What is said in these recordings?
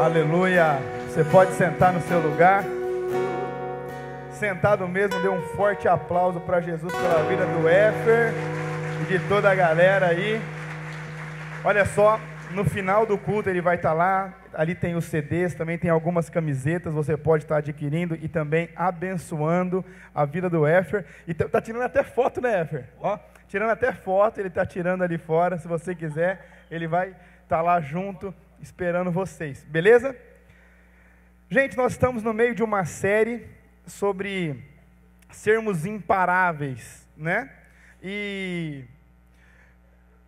Aleluia. Você pode sentar no seu lugar. Sentado mesmo, dê um forte aplauso para Jesus pela vida do Éfer e de toda a galera aí. Olha só, no final do culto ele vai estar lá. Ali tem os CDs, também tem algumas camisetas, você pode estar adquirindo e também abençoando a vida do Éfer. E tá tirando até foto, né, Éfer? Ó, tirando até foto, ele está tirando ali fora. Se você quiser, ele vai estar lá junto, esperando vocês, beleza? Gente, nós estamos no meio de uma série sobre sermos imparáveis, né? E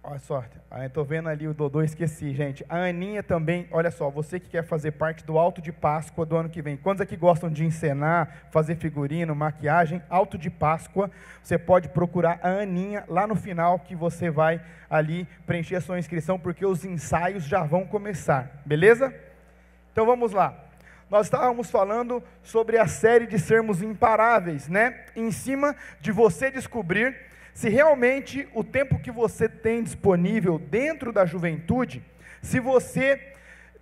olha só, estou vendo ali o Dodô, esqueci, gente. A Aninha também, olha só, você que quer fazer parte do Alto de Páscoa do ano que vem. Quantos aqui gostam de encenar, fazer figurino, maquiagem? Alto de Páscoa, você pode procurar a Aninha lá no final, que você vai ali preencher a sua inscrição, porque os ensaios já vão começar, beleza? Então vamos lá. Nós estávamos falando sobre a série de sermos imparáveis, né? Em cima de você descobrir se realmente o tempo que você tem disponível dentro da juventude, se você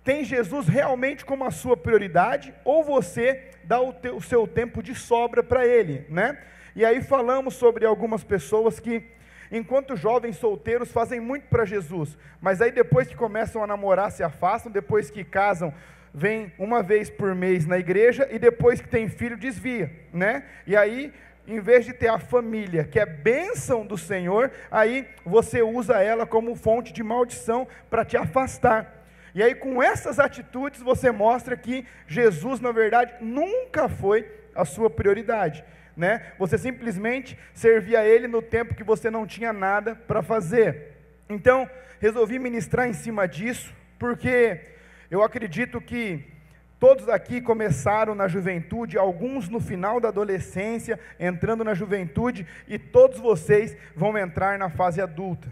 tem Jesus realmente como a sua prioridade, ou você dá o seu tempo de sobra para Ele, né? E aí falamos sobre algumas pessoas que, enquanto jovens solteiros, fazem muito para Jesus, mas aí depois que começam a namorar, se afastam, depois que casam, vem uma vez por mês na igreja, e depois que tem filho, desvia, né? E aí, em vez de ter a família, que é bênção do Senhor, aí você usa ela como fonte de maldição para te afastar. E aí, com essas atitudes, você mostra que Jesus, na verdade, nunca foi a sua prioridade, né? Você simplesmente servia a Ele no tempo que você não tinha nada para fazer. Então, resolvi ministrar em cima disso, porque eu acredito que todos aqui começaram na juventude, alguns no final da adolescência, entrando na juventude, e todos vocês vão entrar na fase adulta.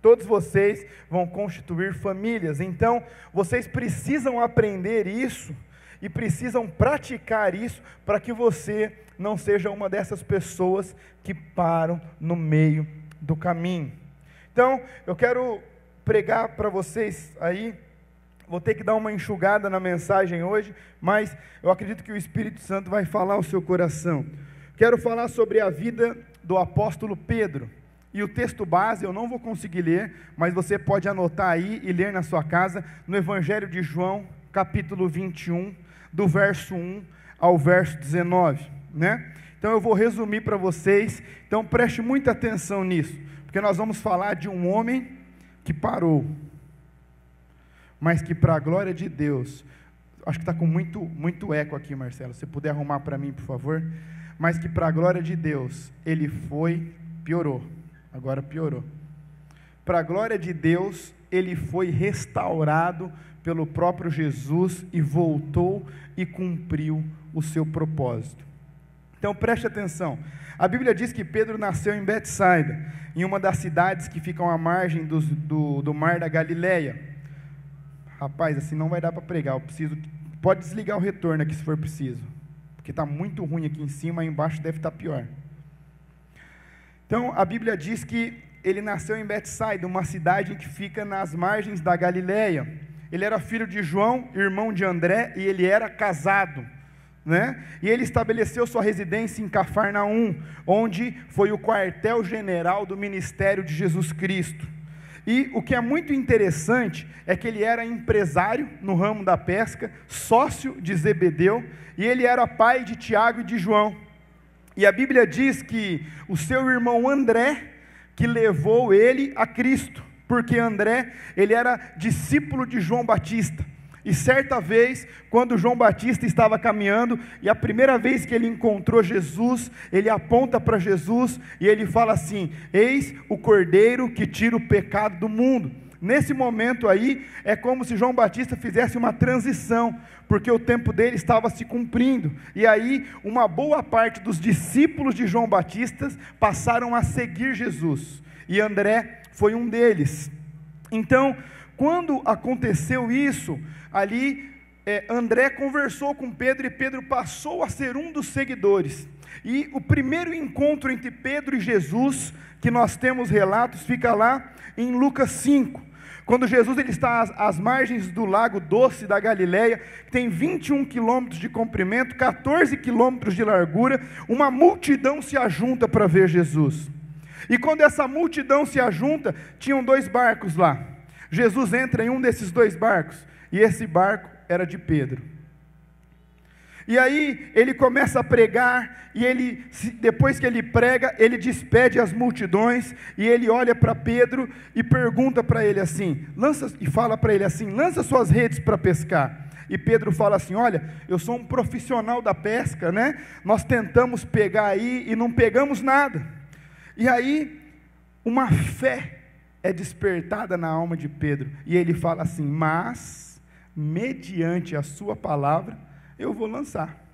Todos vocês vão constituir famílias. Então, vocês precisam aprender isso e precisam praticar isso para que você não seja uma dessas pessoas que param no meio do caminho. Então, eu quero pregar para vocês aí. Vou ter que dar uma enxugada na mensagem hoje, mas eu acredito que o Espírito Santo vai falar ao seu coração. Quero falar sobre a vida do apóstolo Pedro. E o texto base eu não vou conseguir ler, mas você pode anotar aí e ler na sua casa, no Evangelho de João, capítulo 21, do verso 1 ao verso 19, né? Então eu vou resumir para vocês, então preste muita atenção nisso, porque nós vamos falar de um homem que parou, mas que para a glória de Deus, acho que está com muito eco aqui, Marcelo, se puder arrumar para mim, por favor, mas que para a glória de Deus, ele piorou, agora piorou, para a glória de Deus, ele foi restaurado pelo próprio Jesus, e voltou e cumpriu o seu propósito. Então preste atenção, a Bíblia diz que Pedro nasceu em Betsaida, em uma das cidades que ficam à margem do mar da Galileia. Rapaz, assim não vai dar para pregar, pode desligar o retorno aqui se for preciso, porque está muito ruim aqui em cima, aí embaixo deve estar pior. Então, a Bíblia diz que ele nasceu em Betsaida, uma cidade que fica nas margens da Galileia. Ele era filho de João, irmão de André, e ele era casado, né? E ele estabeleceu sua residência em Cafarnaum, onde foi o quartel-general do ministério de Jesus Cristo. E o que é muito interessante é que ele era empresário no ramo da pesca, sócio de Zebedeu, e ele era pai de Tiago e de João. E a Bíblia diz que o seu irmão André, que levou ele a Cristo, porque André, ele era discípulo de João Batista. E certa vez, quando João Batista estava caminhando, e a primeira vez que ele encontrou Jesus, ele aponta para Jesus, e ele fala assim: eis o Cordeiro que tira o pecado do mundo. Nesse momento aí, é como se João Batista fizesse uma transição, porque o tempo dele estava se cumprindo, e aí uma boa parte dos discípulos de João Batista passaram a seguir Jesus, e André foi um deles. Então, quando aconteceu isso, ali André conversou com Pedro, e Pedro passou a ser um dos seguidores. E o primeiro encontro entre Pedro e Jesus, que nós temos relatos, fica lá em Lucas 5, Quando Jesus ele está às margens do lago doce da Galileia, que tem 21 quilômetros de comprimento, 14 quilômetros de largura, uma multidão se ajunta para ver Jesus. E quando essa multidão se ajunta, tinham 2 barcos lá. Jesus entra em um desses 2 barcos, e esse barco era de Pedro. E aí ele começa a pregar, e depois que ele prega, ele despede as multidões, e ele olha para Pedro e pergunta para ele assim, fala para ele assim, lança suas redes para pescar. E Pedro fala assim, olha, eu sou um profissional da pesca, né? Nós tentamos pegar aí e não pegamos nada. E aí, uma fé é despertada na alma de Pedro, e ele fala assim, mas, mediante a sua palavra, eu vou lançar.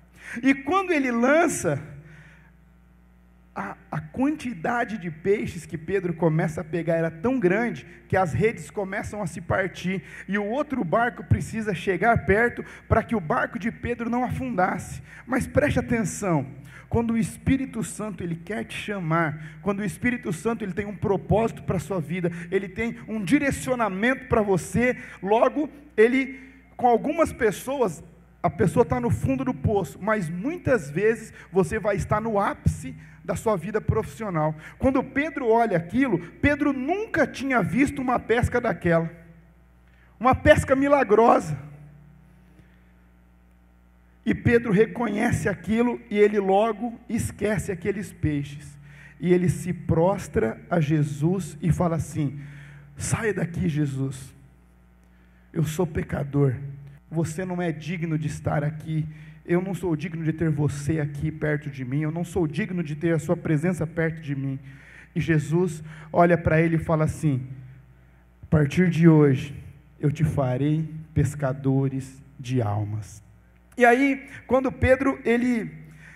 E quando ele lança, a quantidade de peixes que Pedro começa a pegar era tão grande, que as redes começam a se partir, e o outro barco precisa chegar perto, para que o barco de Pedro não afundasse. Mas preste atenção, quando o Espírito Santo ele quer te chamar, quando o Espírito Santo ele tem um propósito para a sua vida, ele tem um direcionamento para você, logo ele, com algumas pessoas, a pessoa está no fundo do poço, mas muitas vezes você vai estar no ápice da sua vida profissional. Quando Pedro olha aquilo, Pedro nunca tinha visto uma pesca daquela, uma pesca milagrosa. E Pedro reconhece aquilo e ele logo esquece aqueles peixes. E ele se prostra a Jesus e fala assim, saia daqui, Jesus, eu sou pecador, você não é digno de estar aqui, eu não sou digno de ter você aqui perto de mim, eu não sou digno de ter a sua presença perto de mim. E Jesus olha para ele e fala assim, a partir de hoje, eu te farei pescadores de almas. E aí, quando Pedro, ele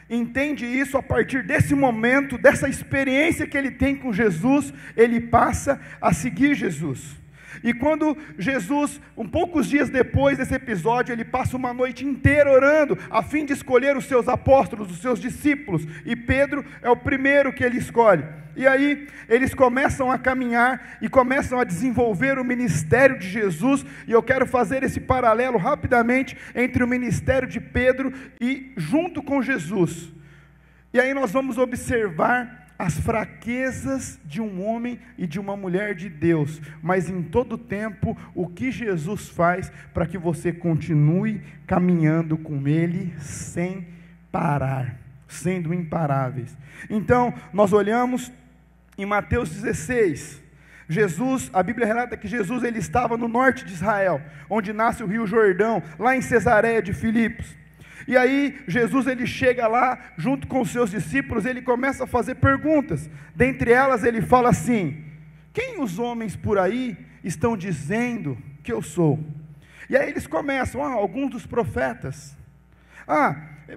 entende isso, a partir desse momento, dessa experiência que ele tem com Jesus, ele passa a seguir Jesus. E quando Jesus, poucos dias depois desse episódio, ele passa uma noite inteira orando, a fim de escolher os seus apóstolos, os seus discípulos, e Pedro é o primeiro que ele escolhe. E aí, eles começam a caminhar, e começam a desenvolver o ministério de Jesus, e eu quero fazer esse paralelo rapidamente, entre o ministério de Pedro, e junto com Jesus. E aí nós vamos observar as fraquezas de um homem e de uma mulher de Deus, mas em todo tempo, o que Jesus faz para que você continue caminhando com Ele sem parar, sendo imparáveis. Então, nós olhamos em Mateus 16, Jesus, a Bíblia relata que Jesus ele estava no norte de Israel, onde nasce o rio Jordão, lá em Cesareia de Filipos. E aí, Jesus ele chega lá, junto com os seus discípulos, ele começa a fazer perguntas. Dentre elas, ele fala assim, quem os homens por aí estão dizendo que eu sou? E aí eles começam, alguns dos profetas,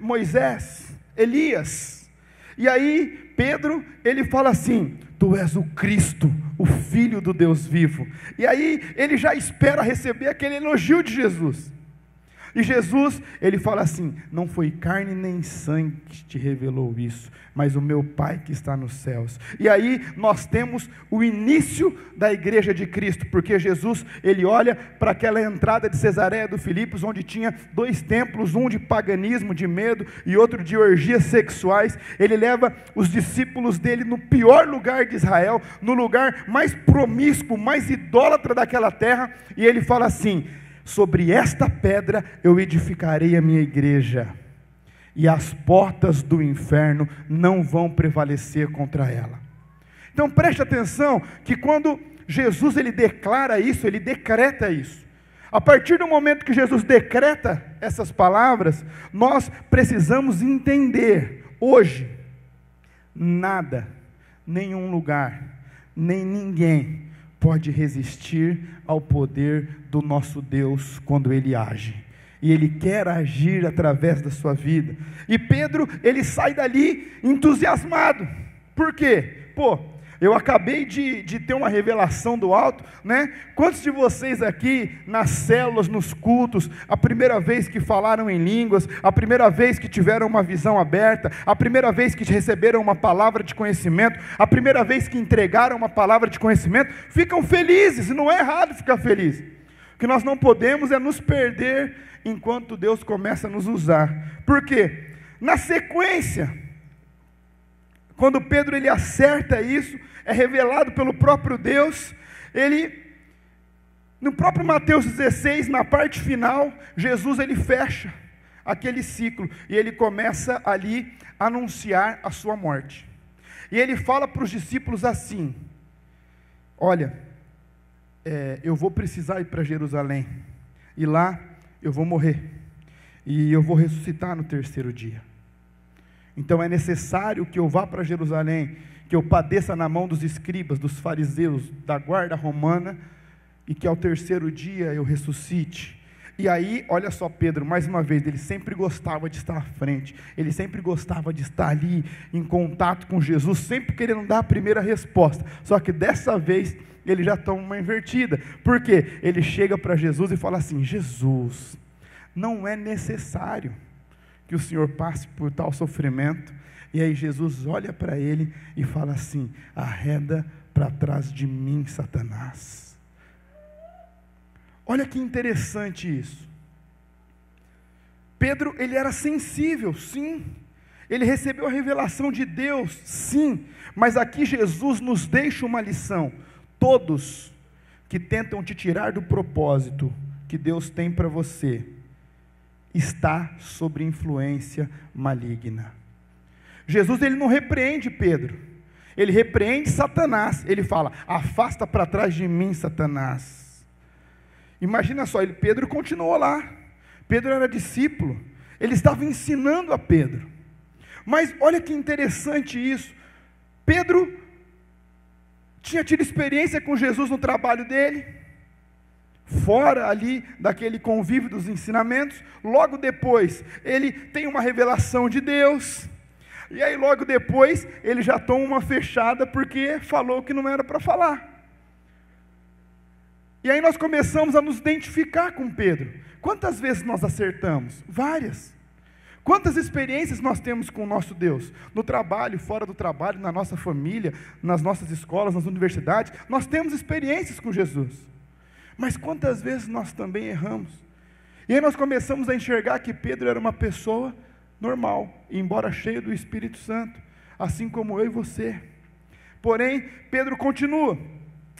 Moisés, Elias. E aí, Pedro, ele fala assim, tu és o Cristo, o Filho do Deus vivo. E aí, ele já espera receber aquele elogio de Jesus. E Jesus, ele fala assim, não foi carne nem sangue que te revelou isso, mas o meu Pai que está nos céus. E aí nós temos o início da igreja de Cristo, porque Jesus, ele olha para aquela entrada de Cesareia do Filipos, onde tinha 2 templos, um de paganismo, de medo, e outro de orgias sexuais. Ele leva os discípulos dele no pior lugar de Israel, no lugar mais promíscuo, mais idólatra daquela terra, e ele fala assim, sobre esta pedra eu edificarei a minha igreja, e as portas do inferno não vão prevalecer contra ela. Então preste atenção, que quando Jesus ele declara isso, ele decreta isso. A partir do momento que Jesus decreta essas palavras, nós precisamos entender, hoje, nada, nenhum lugar, nem ninguém pode resistir ao poder do nosso Deus quando Ele age, e Ele quer agir através da sua vida. E Pedro, ele sai dali entusiasmado, por quê? Eu acabei de ter uma revelação do alto, né? Quantos de vocês aqui, nas células, nos cultos, a primeira vez que falaram em línguas, a primeira vez que tiveram uma visão aberta, a primeira vez que receberam uma palavra de conhecimento, a primeira vez que entregaram uma palavra de conhecimento, ficam felizes, e não é errado ficar feliz. O que nós não podemos é nos perder enquanto Deus começa a nos usar. Por quê? Na sequência, quando Pedro ele acerta isso, é revelado pelo próprio Deus, no próprio Mateus 16, na parte final, Jesus ele fecha aquele ciclo, e ele começa ali a anunciar a sua morte, e ele fala para os discípulos assim: olha, eu vou precisar ir para Jerusalém, e lá eu vou morrer, e eu vou ressuscitar no terceiro dia. Então é necessário que eu vá para Jerusalém, que eu padeça na mão dos escribas, dos fariseus, da guarda romana, e que ao terceiro dia eu ressuscite. E aí, olha só Pedro, mais uma vez, ele sempre gostava de estar à frente, ele sempre gostava de estar ali, em contato com Jesus, sempre querendo dar a primeira resposta, só que dessa vez, ele já toma uma invertida. Por quê? Ele chega para Jesus e fala assim: Jesus, não é necessário que o Senhor passe por tal sofrimento. E aí Jesus olha para ele e fala assim: arreda para trás de mim, Satanás. Olha que interessante isso. Pedro, ele era sensível, sim, ele recebeu a revelação de Deus, sim, mas aqui Jesus nos deixa uma lição: todos que tentam te tirar do propósito que Deus tem para você, está sob influência maligna. Jesus ele não repreende Pedro, ele repreende Satanás. Ele fala: afasta para trás de mim, Satanás. Imagina só, Pedro continuou lá, Pedro era discípulo, ele estava ensinando a Pedro. Mas olha que interessante isso, Pedro tinha tido experiência com Jesus no trabalho dele, fora ali daquele convívio dos ensinamentos. Logo depois ele tem uma revelação de Deus, e aí logo depois ele já toma uma fechada porque falou o que não era para falar. E aí nós começamos a nos identificar com Pedro. Quantas vezes nós acertamos? Várias. Quantas experiências nós temos com o nosso Deus? No trabalho, fora do trabalho, na nossa família, nas nossas escolas, nas universidades, nós temos experiências com Jesus. Mas quantas vezes nós também erramos? E aí nós começamos a enxergar que Pedro era uma pessoa normal, embora cheio do Espírito Santo, assim como eu e você. Porém, Pedro continua.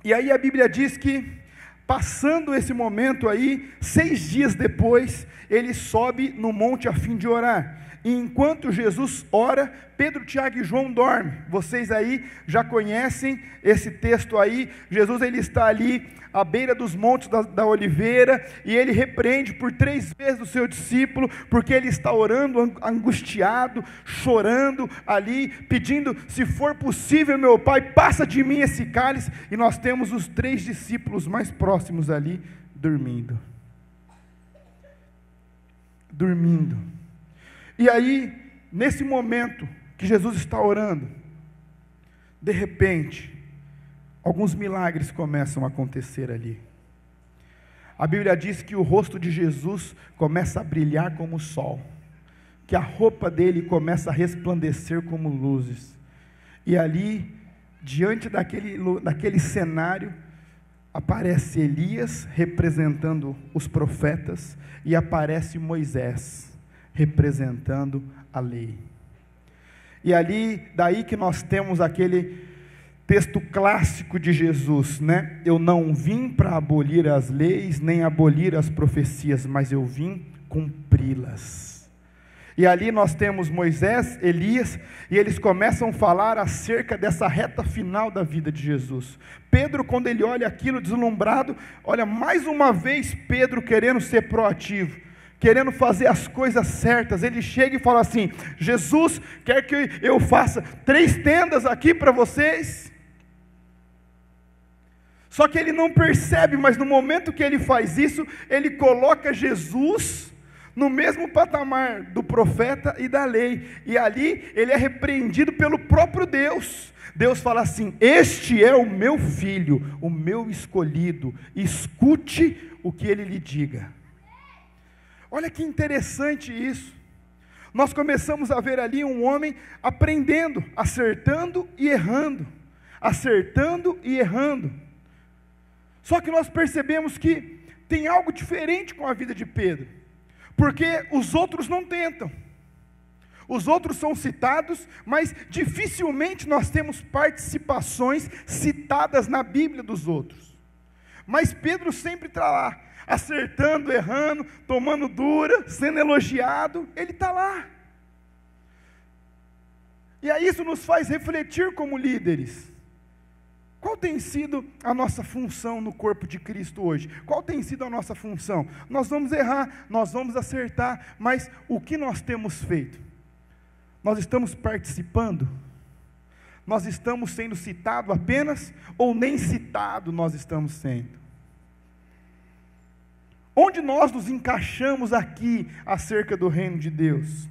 E aí a Bíblia diz que, passando esse momento aí, 6 dias depois, ele sobe no monte a fim de orar. E enquanto Jesus ora, Pedro, Tiago e João dormem. Vocês aí já conhecem esse texto aí. Jesus ele está ali à beira dos montes da oliveira, e ele repreende por 3 vezes o seu discípulo, porque ele está orando, angustiado, chorando ali, pedindo: se for possível, meu Pai, passa de mim esse cálice. E nós temos os 3 discípulos mais próximos ali, dormindo. E aí, nesse momento que Jesus está orando, de repente, alguns milagres começam a acontecer ali. A Bíblia diz que o rosto de Jesus começa a brilhar como o sol, que a roupa dele começa a resplandecer como luzes. E ali, diante daquele cenário, aparece Elias representando os profetas, e aparece Moisés representando a lei. E ali, daí que nós temos aquele texto clássico de Jesus, né? Eu não vim para abolir as leis, nem abolir as profecias, mas eu vim cumpri-las. E ali nós temos Moisés, Elias, e eles começam a falar acerca dessa reta final da vida de Jesus. Pedro, quando ele olha aquilo deslumbrado, olha mais uma vez Pedro querendo ser proativo, querendo fazer as coisas certas. Ele chega e fala assim: Jesus, quer que eu faça 3 tendas aqui para vocês? Só que ele não percebe, mas no momento que ele faz isso, ele coloca Jesus no mesmo patamar do profeta e da lei, e ali ele é repreendido pelo próprio Deus. Deus fala assim: este é o meu filho, o meu escolhido, escute o que ele lhe diga. Olha que interessante isso. Nós começamos a ver ali um homem aprendendo, acertando e errando, acertando e errando. Só que nós percebemos que tem algo diferente com a vida de Pedro, porque os outros não tentam. Os outros são citados, mas dificilmente nós temos participações citadas na Bíblia dos outros. Mas Pedro sempre está lá, acertando, errando, tomando dura, sendo elogiado, ele está lá. E aí isso nos faz refletir como líderes. Qual tem sido a nossa função no corpo de Cristo hoje? Qual tem sido a nossa função? Nós vamos errar, nós vamos acertar, mas o que nós temos feito? Nós estamos participando? Nós estamos sendo citados apenas, ou nem citado nós estamos sendo? Onde nós nos encaixamos aqui acerca do reino de Deus?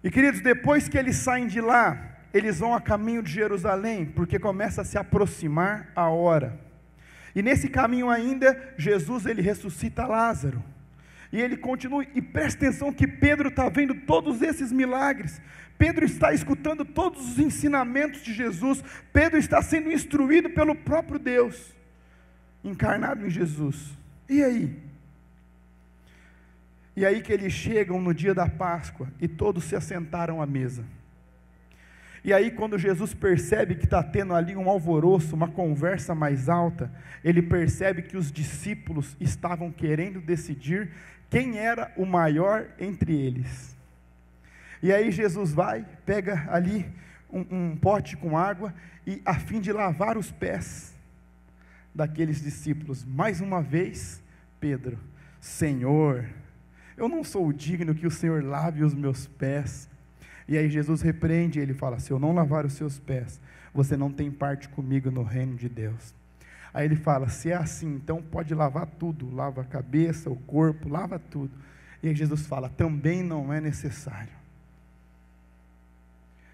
E queridos, depois que eles saem de lá, eles vão a caminho de Jerusalém, porque começa a se aproximar a hora. E nesse caminho ainda, Jesus ele ressuscita Lázaro. E ele continua, e presta atenção que Pedro está vendo todos esses milagres, Pedro está escutando todos os ensinamentos de Jesus, Pedro está sendo instruído pelo próprio Deus, encarnado em Jesus. E aí? E aí que eles chegam no dia da Páscoa, e todos se assentaram à mesa. E aí quando Jesus percebe que está tendo ali um alvoroço, uma conversa mais alta, ele percebe que os discípulos estavam querendo decidir quem era o maior entre eles. E aí Jesus vai, pega ali um pote com água, e a fim de lavar os pés daqueles discípulos. Mais uma vez, Pedro: Senhor, eu não sou digno que o Senhor lave os meus pés. E aí Jesus repreende, ele fala: se eu não lavar os seus pés, você não tem parte comigo no reino de Deus. Aí ele fala: se é assim, então pode lavar tudo, lava a cabeça, o corpo, lava tudo. E aí Jesus fala: também não é necessário.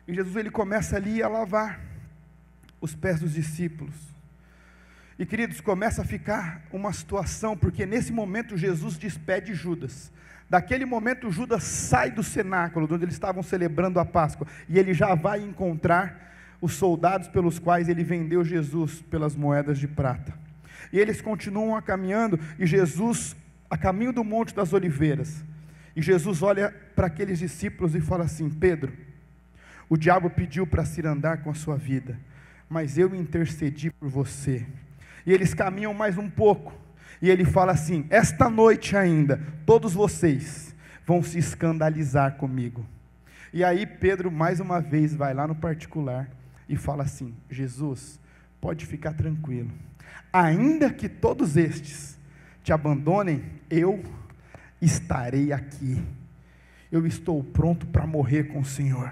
E Jesus ele começa ali a lavar os pés dos discípulos. E queridos, começa a ficar uma situação, porque nesse momento Jesus despede Judas. Daquele momento Judas sai do cenáculo, onde eles estavam celebrando a Páscoa, e ele já vai encontrar os soldados pelos quais ele vendeu Jesus pelas moedas de prata. E eles continuam caminhando, e Jesus, a caminho do Monte das Oliveiras, e Jesus olha para aqueles discípulos e fala assim: Pedro, o diabo pediu para se andar com a sua vida, mas eu intercedi por você. E eles caminham mais um pouco, e ele fala assim: esta noite ainda, todos vocês vão se escandalizar comigo. E aí Pedro mais uma vez vai lá no particular, e fala assim: Jesus, pode ficar tranquilo, ainda que todos estes te abandonem, eu estarei aqui, eu estou pronto para morrer com o Senhor.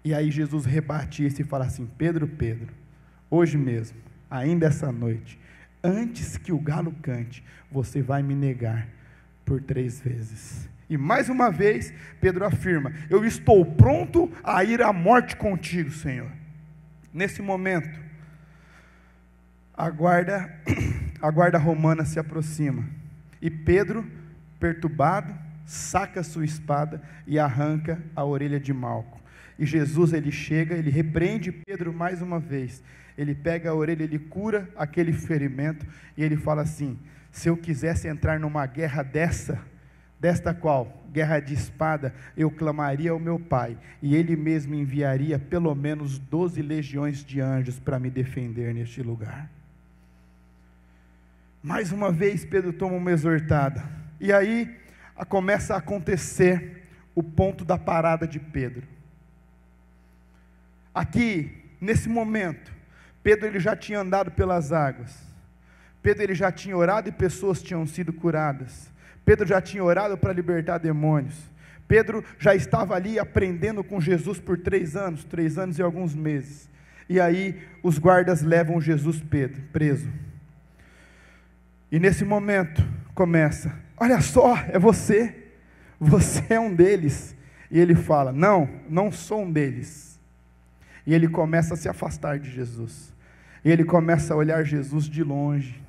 E aí Jesus rebate isso e fala assim: Pedro, hoje mesmo, ainda essa noite, antes que o galo cante, você vai me negar por 3 vezes. E mais uma vez, Pedro afirma: eu estou pronto a ir à morte contigo, Senhor. Nesse momento, a guarda romana se aproxima, e Pedro, perturbado, saca sua espada e arranca a orelha de Malco. E Jesus ele chega, ele repreende Pedro mais uma vez, ele pega a orelha, ele cura aquele ferimento, e ele fala assim: se eu quisesse entrar numa guerra desta qual? Guerra de espada, eu clamaria ao meu Pai, e Ele mesmo enviaria pelo menos 12 legiões de anjos para me defender neste lugar. Mais uma vez Pedro toma uma exortada, e aí começa a acontecer o ponto da parada de Pedro. Aqui, nesse momento, Pedro ele já tinha andado pelas águas, Pedro ele já tinha orado e pessoas tinham sido curadas, Pedro já tinha orado para libertar demônios, Pedro já estava ali aprendendo com Jesus por 3 anos e alguns meses, e aí os guardas levam Jesus preso, e nesse momento começa: olha só, é você é um deles, e ele fala: não sou um deles. E ele começa a se afastar de Jesus. E ele começa a olhar Jesus de longe.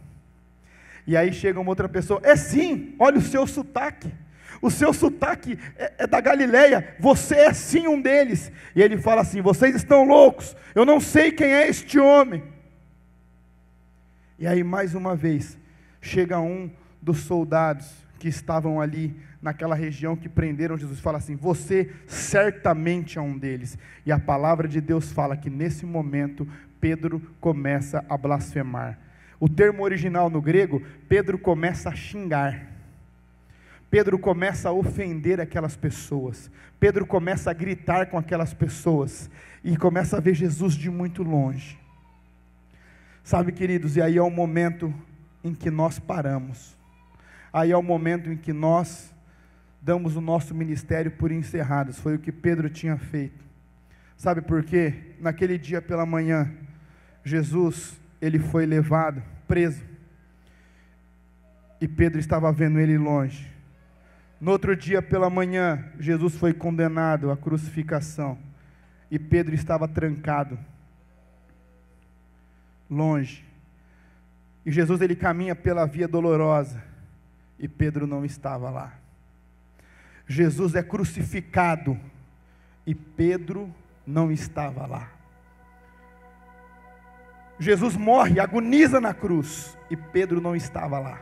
E aí chega uma outra pessoa, sim, olha o seu sotaque. O seu sotaque é da Galileia, você é sim um deles. E ele fala assim, vocês estão loucos, eu não sei quem é este homem. E aí mais uma vez, chega um dos soldados que estavam ali naquela região que prenderam Jesus, fala assim, você certamente é um deles. E a palavra de Deus fala que nesse momento, Pedro começa a blasfemar. O termo original no grego, Pedro começa a xingar. Pedro começa a ofender aquelas pessoas. Pedro começa a gritar com aquelas pessoas. E começa a ver Jesus de muito longe. Sabe, queridos, e aí é o momento em que nós paramos. Aí é o momento em que nós damos o nosso ministério por encerrados. Foi o que Pedro tinha feito. Sabe por quê? Naquele dia pela manhã, Jesus, ele foi levado, preso. E Pedro estava vendo ele longe. No outro dia pela manhã, Jesus foi condenado à crucificação. E Pedro estava trancado, longe. E Jesus, ele caminha pela via dolorosa. E Pedro não estava lá. Jesus é crucificado. E Pedro não estava lá. Jesus morre, agoniza na cruz. E Pedro não estava lá.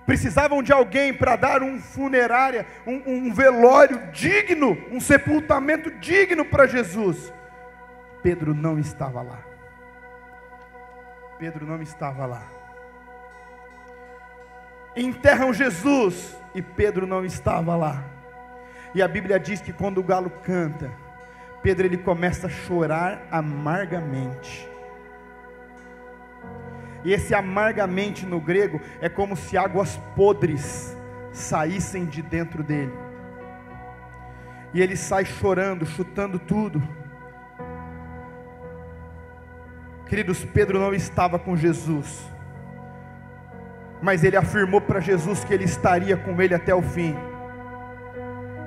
Precisavam de alguém para dar um funerária, um velório digno, um sepultamento digno para Jesus. Pedro não estava lá. Pedro não estava lá. Enterram Jesus e Pedro não estava lá. E a Bíblia diz que quando o galo canta, Pedro ele começa a chorar amargamente. E esse amargamente no grego é como se águas podres saíssem de dentro dele. E ele sai chorando, chutando tudo. Queridos, Pedro não estava com Jesus, mas ele afirmou para Jesus que ele estaria com ele até o fim.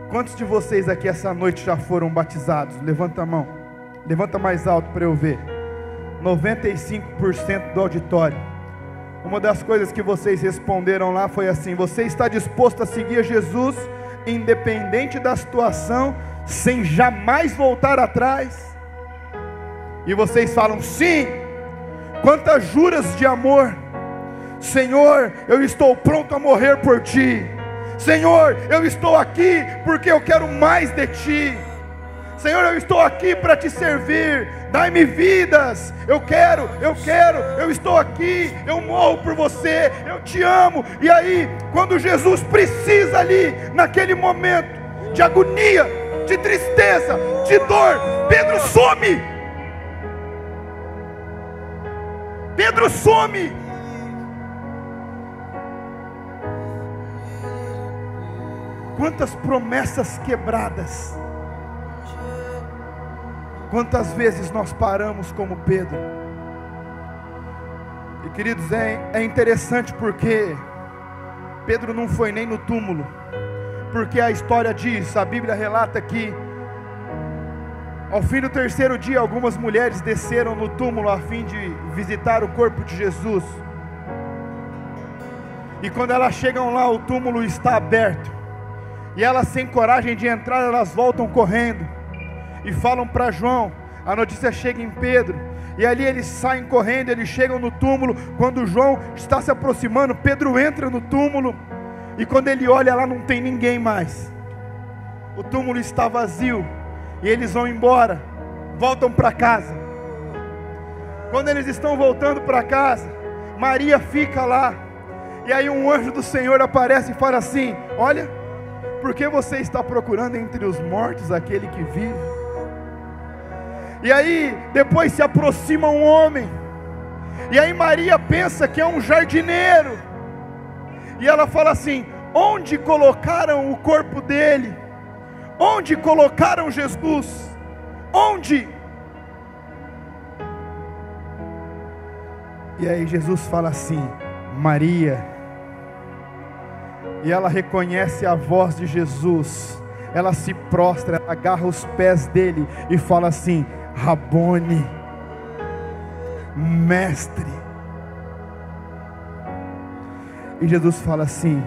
Quantos de vocês aqui essa noite já foram batizados? Levanta a mão, levanta mais alto para eu ver. 95% do auditório. Uma das coisas que vocês responderam lá foi assim: você está disposto a seguir Jesus, independente da situação, sem jamais voltar atrás? E vocês falam sim. Quantas juras de amor. Senhor, eu estou pronto a morrer por Ti. Senhor, eu estou aqui porque eu quero mais de Ti. Senhor, eu estou aqui para Te servir. Dai-me vidas. Eu estou aqui. Eu morro por Você. Eu Te amo. E aí, quando Jesus precisa ali, naquele momento de agonia, de tristeza, de dor, Pedro some. Pedro some. Quantas promessas quebradas. Quantas vezes nós paramos como Pedro. E queridos, é interessante porque Pedro não foi nem no túmulo. Porque a história diz, a Bíblia relata que ao fim do terceiro dia, algumas mulheres desceram no túmulo a fim de visitar o corpo de Jesus. E quando elas chegam lá, o túmulo está aberto. E elas, sem coragem de entrar, elas voltam correndo e falam para João. A notícia chega em Pedro, e ali eles saem correndo, eles chegam no túmulo. Quando João está se aproximando, Pedro entra no túmulo, e quando ele olha lá, não tem ninguém mais. O túmulo está vazio, e eles vão embora, voltam para casa. Quando eles estão voltando para casa, Maria fica lá, e aí um anjo do Senhor aparece e fala assim: olha, por que você está procurando entre os mortos aquele que vive? E aí depois se aproxima um homem, e aí Maria pensa que é um jardineiro, e ela fala assim: onde colocaram o corpo dele? Onde colocaram Jesus? Onde? E aí Jesus fala assim: Maria. E ela reconhece a voz de Jesus. ela se prostra, ela agarra os pés dele e fala assim: Rabone, mestre. E Jesus fala assim: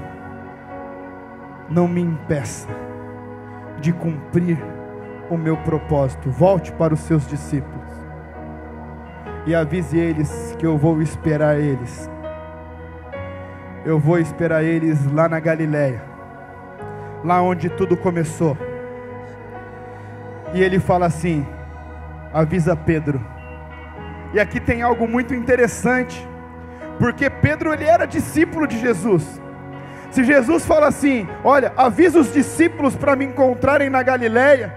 não me impeça de cumprir o meu propósito. Volte para os seus discípulos e avise eles que eu vou esperar eles. Eu vou esperar eles lá na Galileia, lá onde tudo começou. E ele fala assim: avisa Pedro. E aqui tem algo muito interessante, porque Pedro, ele era discípulo de Jesus. Se Jesus fala assim: olha, avisa os discípulos para me encontrarem na Galileia,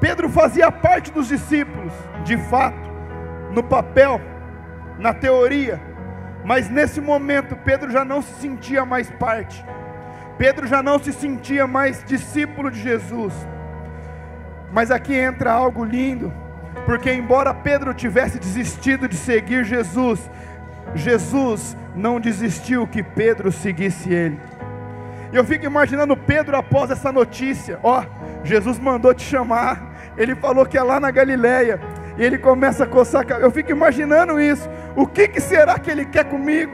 Pedro fazia parte dos discípulos, de fato, no papel, na teoria. Mas nesse momento Pedro já não se sentia mais parte. Pedro já não se sentia mais discípulo de Jesus. Mas aqui entra algo lindo, porque embora Pedro tivesse desistido de seguir Jesus, Jesus não desistiu que Pedro seguisse ele. E eu fico imaginando Pedro após essa notícia: ó, Jesus mandou te chamar, ele falou que é lá na Galileia, e ele começa a coçar a cabeça. Eu fico imaginando isso. O que será que ele quer comigo?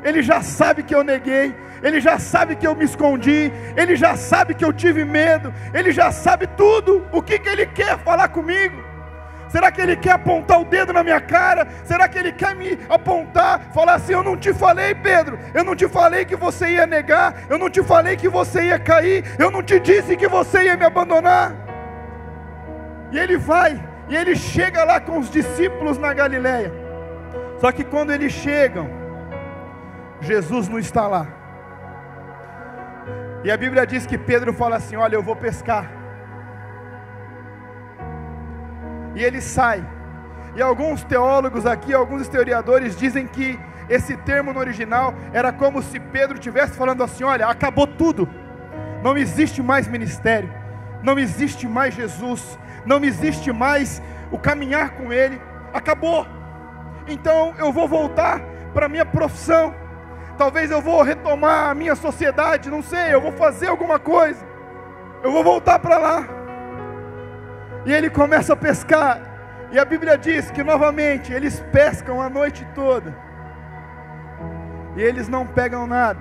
Ele já sabe que eu neguei, ele já sabe que eu me escondi, ele já sabe que eu tive medo, ele já sabe tudo. O que ele quer falar comigo? Será que ele quer apontar o dedo na minha cara? Será que ele quer me apontar, falar assim: eu não te falei, Pedro, eu não te falei que você ia negar, eu não te falei que você ia cair, eu não te disse que você ia me abandonar? E ele vai, e ele chega lá com os discípulos na Galileia. Só que quando eles chegam, Jesus não está lá. E a Bíblia diz que Pedro fala assim: olha, eu vou pescar. E ele sai. E alguns teólogos aqui, alguns historiadores dizem que esse termo no original era como se Pedro estivesse falando assim: olha, acabou tudo, não existe mais ministério, não existe mais Jesus, não existe mais o caminhar com ele, acabou. Então eu vou voltar para a minha profissão, talvez eu vou retomar a minha sociedade, não sei, eu vou fazer alguma coisa, eu vou voltar para lá. E ele começa a pescar, e a Bíblia diz que novamente eles pescam a noite toda, e eles não pegam nada.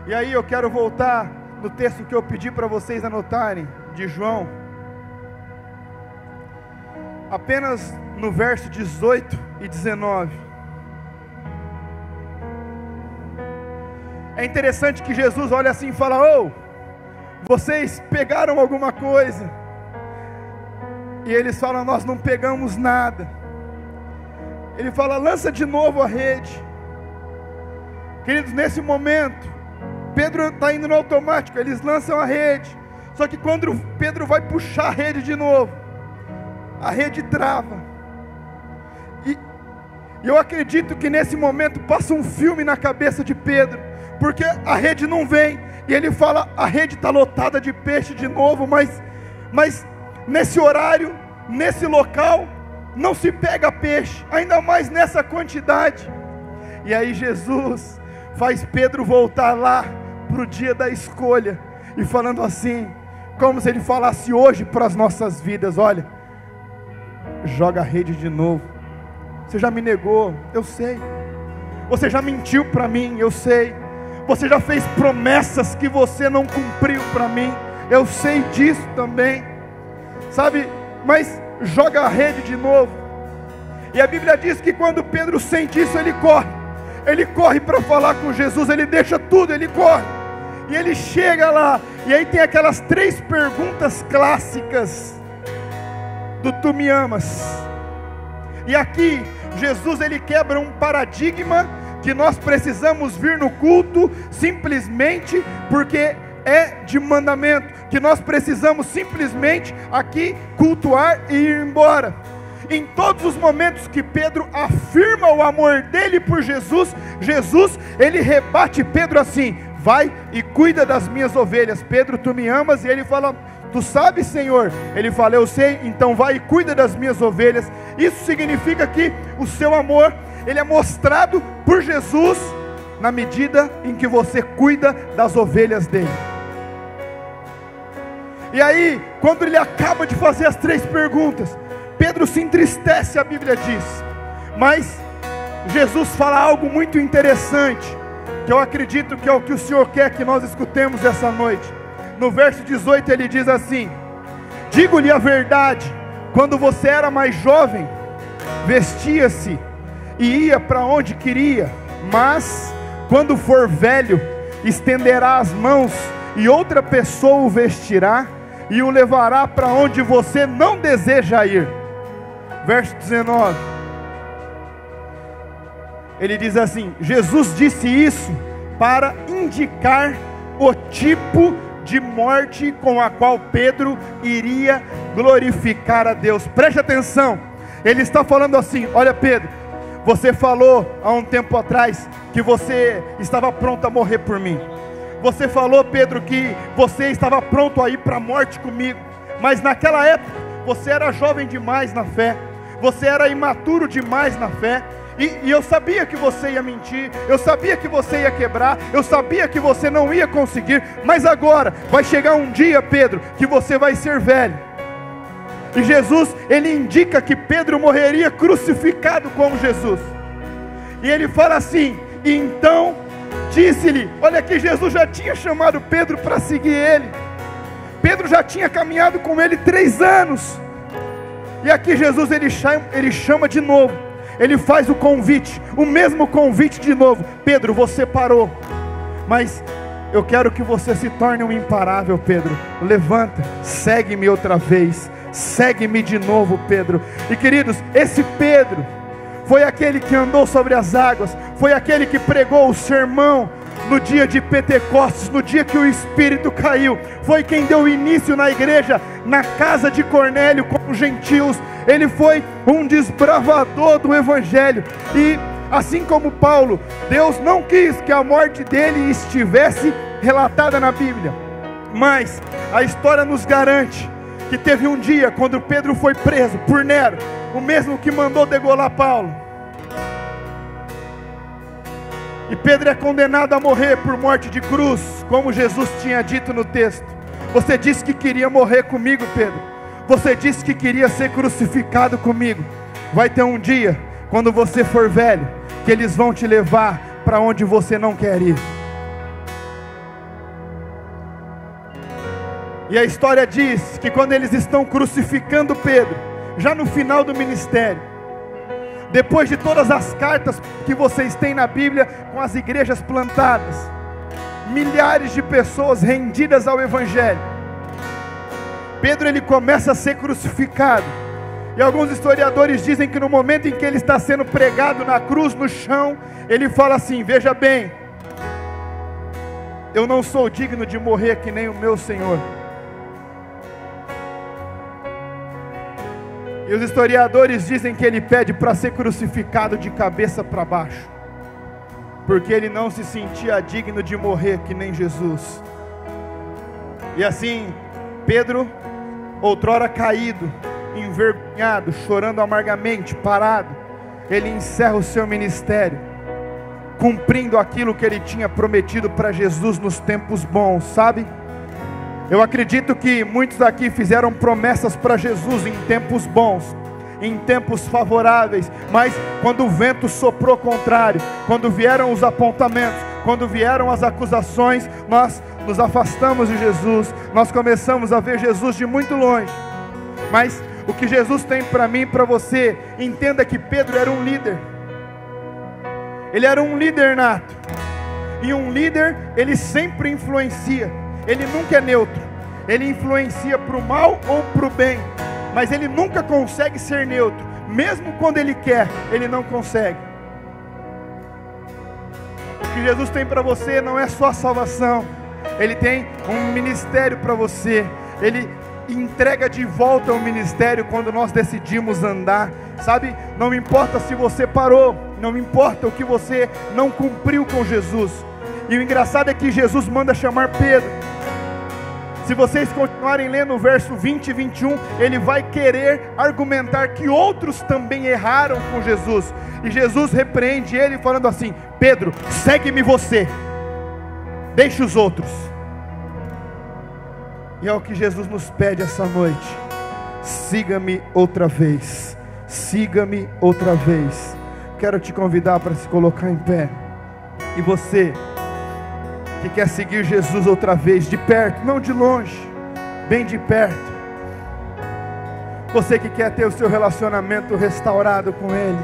E aí eu quero voltar no texto que eu pedi para vocês anotarem, de João, apenas no verso 18 e 19. É interessante que Jesus olha assim e fala: ô, vocês pegaram alguma coisa? E eles falam: nós não pegamos nada. Ele fala: lança de novo a rede. Queridos, nesse momento Pedro está indo no automático, eles lançam a rede. Só que quando Pedro vai puxar a rede de novo, a rede trava. E eu acredito que nesse momento passa um filme na cabeça de Pedro, porque a rede não vem. E ele fala: a rede está lotada de peixe de novo, mas nesse horário, nesse local, não se pega peixe, ainda mais nessa quantidade. E aí Jesus faz Pedro voltar lá para o dia da escolha, e falando assim, como se ele falasse hoje para as nossas vidas: olha, joga a rede de novo. Você já me negou, eu sei. Você já mentiu para mim, eu sei. Você já fez promessas que você não cumpriu para mim, eu sei disso também, sabe? Mas joga a rede de novo. E a Bíblia diz que quando Pedro sente isso, ele corre para falar com Jesus, ele deixa tudo, ele corre, e ele chega lá, e aí tem aquelas 3 perguntas clássicas do tu me amas. E aqui Jesus, ele quebra um paradigma que nós precisamos vir no culto simplesmente porque é de mandamento, que nós precisamos simplesmente aqui cultuar e ir embora. Em todos os momentos que Pedro afirma o amor dele por Jesus, ele rebate Pedro assim: vai e cuida das minhas ovelhas. Pedro, tu me amas? E ele fala: tu sabes, Senhor? Ele fala: eu sei, então vai e cuida das minhas ovelhas. Isso significa que o seu amor, ele é mostrado por Jesus na medida em que você cuida das ovelhas dele. E aí, quando ele acaba de fazer as 3 perguntas, Pedro se entristece, a Bíblia diz. Mas Jesus fala algo muito interessante, que eu acredito que é o que o Senhor quer que nós escutemos essa noite. No verso 18 ele diz assim: digo-lhe a verdade, quando você era mais jovem, vestia-se e ia para onde queria, mas quando for velho, estenderá as mãos e outra pessoa o vestirá e o levará para onde você não deseja ir. Verso 19, ele diz assim: Jesus disse isso para indicar o tipo de morte com a qual Pedro iria glorificar a Deus. Preste atenção, ele está falando assim: olha Pedro, você falou há um tempo atrás que você estava pronto a morrer por mim. Você falou, Pedro, que você estava pronto a ir para a morte comigo. Mas naquela época você era jovem demais na fé, você era imaturo demais na fé. E eu sabia que você ia mentir, eu sabia que você ia quebrar, eu sabia que você não ia conseguir. Mas agora vai chegar um dia, Pedro, que você vai ser velho. E Jesus, ele indica que Pedro morreria crucificado com Jesus. E ele fala assim: então disse-lhe, olha que Jesus já tinha chamado Pedro para seguir ele. Pedro já tinha caminhado com ele 3 anos. E aqui Jesus ele chama de novo. Ele faz o convite, o mesmo convite de novo. Pedro, você parou, mas eu quero que você se torne um imparável, Pedro. Levanta, segue-me outra vez, segue-me de novo, Pedro. E queridos, esse Pedro foi aquele que andou sobre as águas, foi aquele que pregou o sermão no dia de Pentecostes, no dia que o Espírito caiu. Foi quem deu início na igreja, na casa de Cornélio com os gentios. Ele foi um desbravador do Evangelho. E assim como Paulo, Deus não quis que a morte dele estivesse relatada na Bíblia. Mas a história nos garante que teve um dia quando Pedro foi preso por Nero, o mesmo que mandou degolar Paulo. E Pedro é condenado a morrer por morte de cruz, como Jesus tinha dito no texto. Você disse que queria morrer comigo, Pedro. Você disse que queria ser crucificado comigo. Vai ter um dia, quando você for velho, que eles vão te levar para onde você não quer ir. E a história diz que quando eles estão crucificando Pedro, já no final do ministério, depois de todas as cartas que vocês têm na Bíblia com as igrejas plantadas, milhares de pessoas rendidas ao Evangelho, Pedro ele começa a ser crucificado. E alguns historiadores dizem que no momento em que ele está sendo pregado na cruz, no chão, ele fala assim: veja bem, eu não sou digno de morrer que nem o meu Senhor. E os historiadores dizem que ele pede para ser crucificado de cabeça para baixo, porque ele não se sentia digno de morrer que nem Jesus. E assim, Pedro, outrora caído, envergonhado, chorando amargamente, parado, ele encerra o seu ministério, cumprindo aquilo que ele tinha prometido para Jesus nos tempos bons, sabe? Eu acredito que muitos aqui fizeram promessas para Jesus em tempos bons, em tempos favoráveis, mas quando o vento soprou contrário, quando vieram os apontamentos, quando vieram as acusações, nós nos afastamos de Jesus, nós começamos a ver Jesus de muito longe. Mas o que Jesus tem para mim e para você, entenda que Pedro era um líder. Ele era um líder nato. E um líder, ele sempre influencia. Ele nunca é neutro. Ele influencia para o mal ou para o bem. Mas ele nunca consegue ser neutro. Mesmo quando ele quer, ele não consegue. O que Jesus tem para você não é só a salvação. Ele tem um ministério para você. Ele entrega de volta o ministério quando nós decidimos andar. Sabe, não importa se você parou, não importa o que você não cumpriu com Jesus. E o engraçado é que Jesus manda chamar Pedro. Se vocês continuarem lendo o verso 20 e 21, ele vai querer argumentar que outros também erraram com Jesus. E Jesus repreende ele falando assim: Pedro, segue-me você, deixe os outros. E é o que Jesus nos pede essa noite: siga-me outra vez, siga-me outra vez. Quero te convidar para se colocar em pé. E você que quer seguir Jesus outra vez, de perto, não de longe, bem de perto. Você que quer ter o seu relacionamento restaurado com Ele,